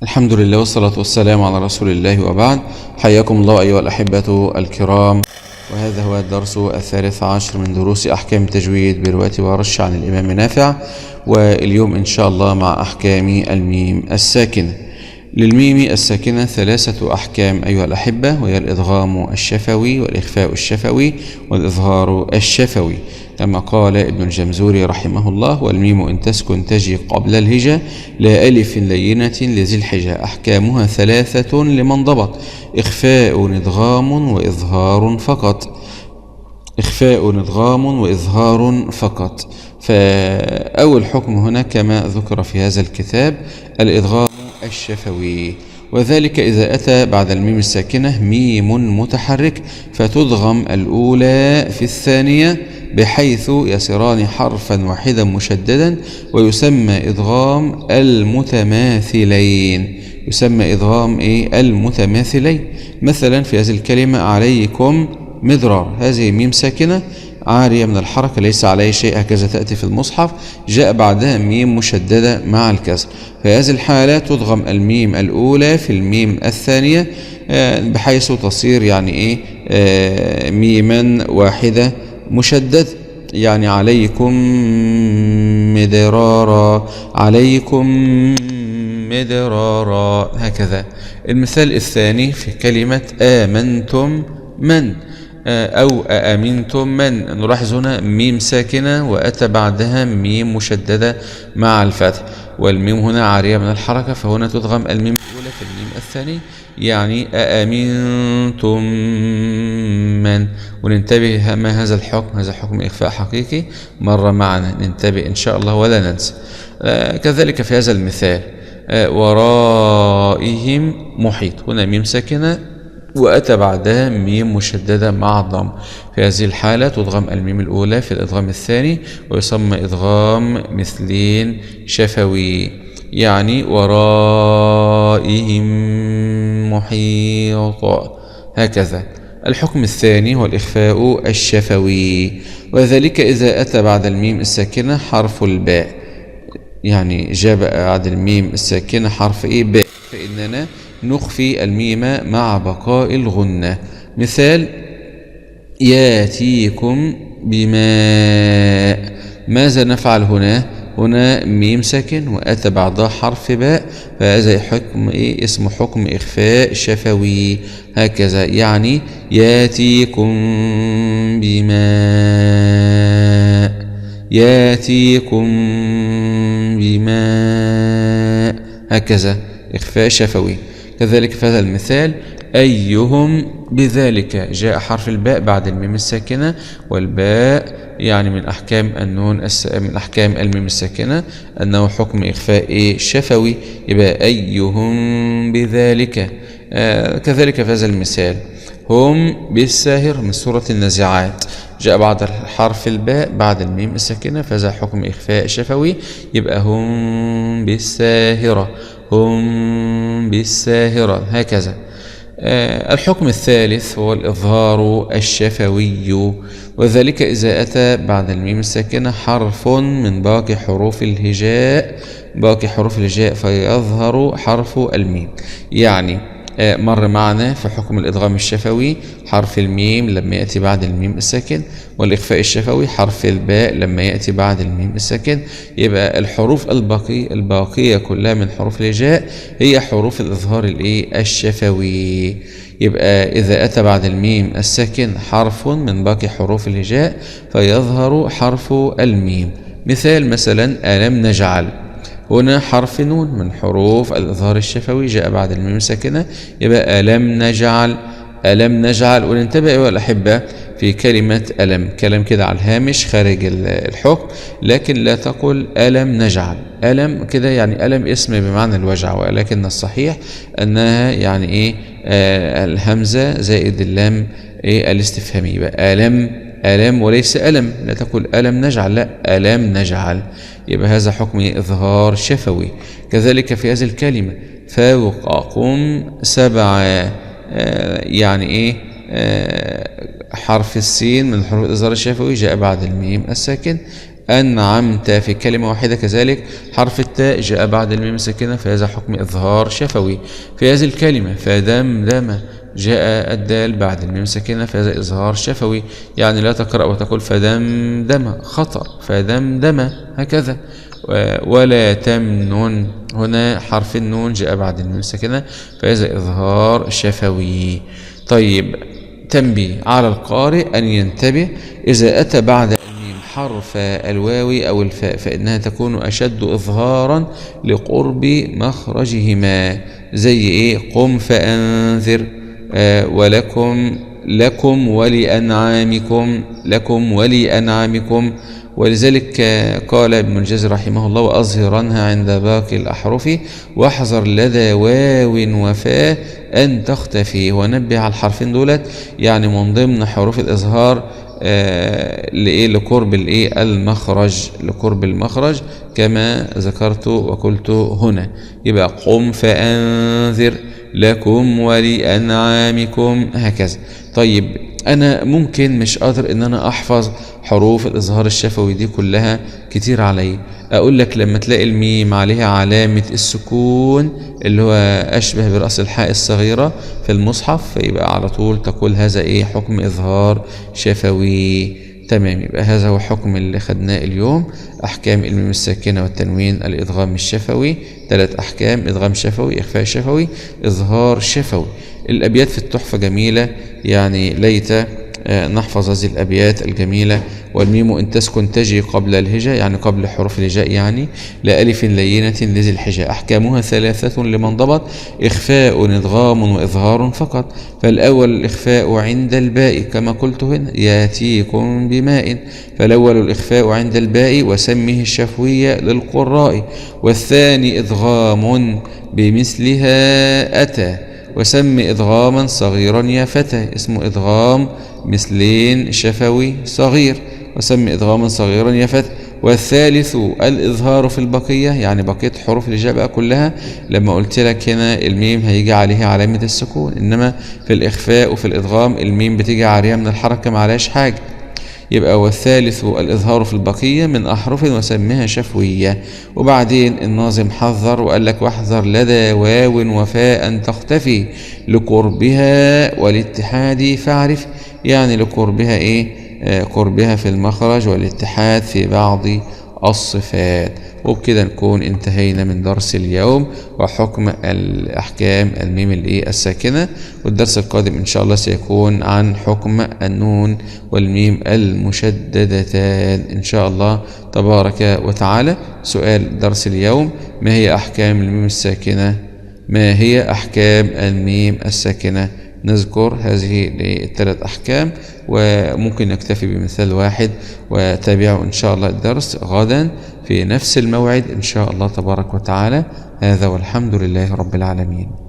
الحمد لله والصلاة والسلام على رسول الله وبعد. حياكم الله أيها الأحبة الكرام، وهذا هو الدرس 13 من دروس أحكام التجويد برواية ورش عن الإمام نافع، واليوم إن شاء الله مع أحكام الميم الساكنة. للميم الساكنة 3 أحكام أيها الأحبة، وهي الإدغام الشفوي والإخفاء الشفوي والإظهار الشفوي، كما قال ابن الجمزوري رحمه الله: والميم إن تسكن تجي قبل الهجا لا ألف لينة لذي الحجا، أحكامها 3 لمن ضبط: إخفاء إدغام وإظهار فقط. إخفاء إدغام وإظهار فقط. فأول حكم هنا كما ذكر في هذا الكتاب الإدغام الشفوي، وذلك إذا أتى بعد الميم الساكنة ميم متحرك فتدغم الأولى في الثانية بحيث يصيران حرفا واحدا مشددا، ويسمى إدغام المتماثلين. يسمى إدغام المتماثلين. مثلا في هذه الكلمة عليكم مدرار، هذه ميم ساكنة عارية من الحركة ليس عليه شيء، هكذا تأتي في المصحف، جاء بعدها ميم مشددة مع الكسر. في هذه الحالة تدغم الميم الأولى في الميم الثانية بحيث تصير ميما واحدة مشدد، يعني عليكم مدرارا، عليكم مدرارا، هكذا. المثال الثاني في كلمة آمنتم من أو أأمنتم من، نلاحظ هنا ميم ساكنة وأتى بعدها ميم مشددة مع الفتح، والميم هنا عارية من الحركة، فهنا تدغم الميم الأولى في الميم الثاني، يعني أأمنتم من. وننتبه ما هذا الحكم، هذا حكم إخفاء حقيقي، مر معنا، ننتبه إن شاء الله ولا ننسى. كذلك في هذا المثال ورائهم محيط، هنا ميم ساكنة وأتى بعدها ميم مشددة مع الضم. في هذه الحالة تدغم الميم الأولى في الإدغام الثاني، ويسمى إدغام مثلين شفوي، يعني ورائهم محيط، هكذا. الحكم الثاني هو الإخفاء الشفوي، وذلك إذا أتى بعد الميم الساكنة حرف الباء، يعني جاء بعد الميم الساكنة حرف باء، فإننا نخفي الميم مع بقاء الغنة. مثال ياتيكم بماء، ماذا نفعل هنا؟ هنا ميم ساكن وأتى بعدها حرف باء، فهذا حكم اسمه حكم إخفاء شفوي، هكذا، يعني ياتيكم بماء، ياتيكم بماء، هكذا إخفاء شفوي. كذلك في هذا المثال أيهم بذلك، جاء حرف الباء بعد الميم الساكنة، والباء يعني من أحكام النون من أحكام الميم الساكنة أنه حكم إخفاء شفوي، يبقى أيهم بذلك. كذلك في هذا المثال هم بالساهر من سورة النازعات، جاء بعد حرف الباء بعد الميم الساكنة، فهذا حكم إخفاء شفوي، يبقى هم بالساهرة، هم بالساهرة، هكذا. الحكم الثالث هو الإظهار الشفوي، وذلك إذا أتى بعد الميم الساكنة حرف من باقي حروف الهجاء، باقي حروف الهجاء، فيظهر حرف الميم. يعني مر معنا في حكم الإدغام الشفوي حرف الميم لما يأتي بعد الميم الساكن، والإخفاء الشفوي حرف الباء لما يأتي بعد الميم الساكن. يبقى الحروف الباقية كلها من حروف الهجاء هي حروف الإظهار الشفوي. يبقى إذا أتى بعد الميم الساكن حرف من باقي حروف الهجاء فيظهر حرف الميم. مثلا ألم نجعل، هنا حرف نون من حروف الإظهار الشفوي جاء بعد الميم الساكنة، يبقى ألم نجعل، ألم نجعل. وننتبه أيها الأحبة في كلمة ألم، كلام كده على الهامش خارج الحكم، لكن لا تقل ألم نجعل. ألم كده يعني ألم اسم بمعنى الوجع، ولكن الصحيح أنها يعني الهمزة زائد اللام الاستفهامي، يبقى ألم وليس ألم، لا تقول ألم نجعل، لا ألم نجعل، يبقى هذا حكم إظهار شفوي. كذلك في هذه الكلمة فوقكم سبعة، يعني حرف السين من حروف الإظهار الشفوي جاء بعد الميم الساكن، أنعمت في كلمة واحدة. كذلك حرف التاء جاء بعد الميم الساكنة فهذا حكم إظهار شفوي. في هذه الكلمة فدمدم جاء الدال بعد الميم الساكنة فهذا إظهار شفوي، يعني لا تقرأ وتقول فدمدم، خطأ، فدمدم هكذا. ولا تمنن، هنا حرف النون جاء بعد الميم الساكنة فهذا إظهار شفوي. طيب، تنبيه على القارئ أن ينتبه إذا أتى بعد الميم حرف الواو أو الفاء فإنها تكون أشد إظهارا لقرب مخرجهما. زي إيه؟ قم فأنذر، لكم ولأنعامكم، لكم ولأنعامكم. ولذلك قال ابن الجزري رحمه الله: وأظهرنها عند باقي الأحرف واحذر لدى واو وفاء أن تختفي. ونبه على الحرفين دولت يعني من ضمن حروف الإظهار لقرب المخرج، لقرب المخرج كما ذكرت وقلت هنا. يبقى قم فأنذر، لكم ولأنعامكم، هكذا. طيب، أنا ممكن مش قادر إن أنا أحفظ حروف الإظهار الشفوي دي كلها، كتير علي. أقول لك لما تلاقي الميم عليها علامة السكون اللي هو أشبه برأس الحاء الصغيرة في المصحف، فيبقى على طول تقول هذا إيه؟ حكم إظهار شفوي. تمام، يبقى هذا هو حكم اللي خدناه اليوم، أحكام الميم الساكنة والتنوين، الإدغام الشفوي، 3 أحكام: إدغام شفوي، إخفاء شفوي، إظهار شفوي. الأبيات في التحفة جميلة، يعني ليت نحفظ هذه الأبيات الجميلة. والميم إن تسكن تجي قبل الهجاء، يعني قبل حروف الهجاء، يعني لألف لينة لذي الحجاء. أحكامها 3 لمن ضبط: إخفاء، إدغام، وإظهار فقط. فالأول الإخفاء عند الباء كما قلت هنا: ياتيكم بماء، فالأول الإخفاء عند الباء وسمه الشفوية للقراء. والثاني إدغام بمثلها أتى، وسم إدغاما صغيرا يا فتى، اسمه إدغام مثلين شفوي صغير، وسم إدغاما صغيرا يا فتى. والثالث الإظهار في البقية، يعني بقية حروف الهجاء بقى كلها. لما قلت لك هنا الميم هيجي عليها علامة السكون، إنما في الإخفاء وفي الإدغام الميم بتيجي عليها من الحركة، معلهاش حاجة. يبقى والثالث الإظهار في البقية من أحرف وسمها شفوية. وبعدين الناظم حذر وقال لك: واحذر لدى واو وفاء أن تختفي لقربها والاتحاد فاعرف. يعني لقربها إيه؟ قربها في المخرج والاتحاد في بعض الصفات. وبكده نكون انتهينا من درس اليوم وحكم الأحكام الميم الساكنة. والدرس القادم إن شاء الله سيكون عن حكم النون والميم المشددتان إن شاء الله تبارك وتعالى. سؤال درس اليوم: ما هي أحكام الميم الساكنة؟ ما هي أحكام الميم الساكنة؟ نذكر هذه ال3 أحكام، وممكن نكتفي بمثال واحد. وتابعوا إن شاء الله الدرس غدا في نفس الموعد إن شاء الله تبارك وتعالى. هذا والحمد لله رب العالمين.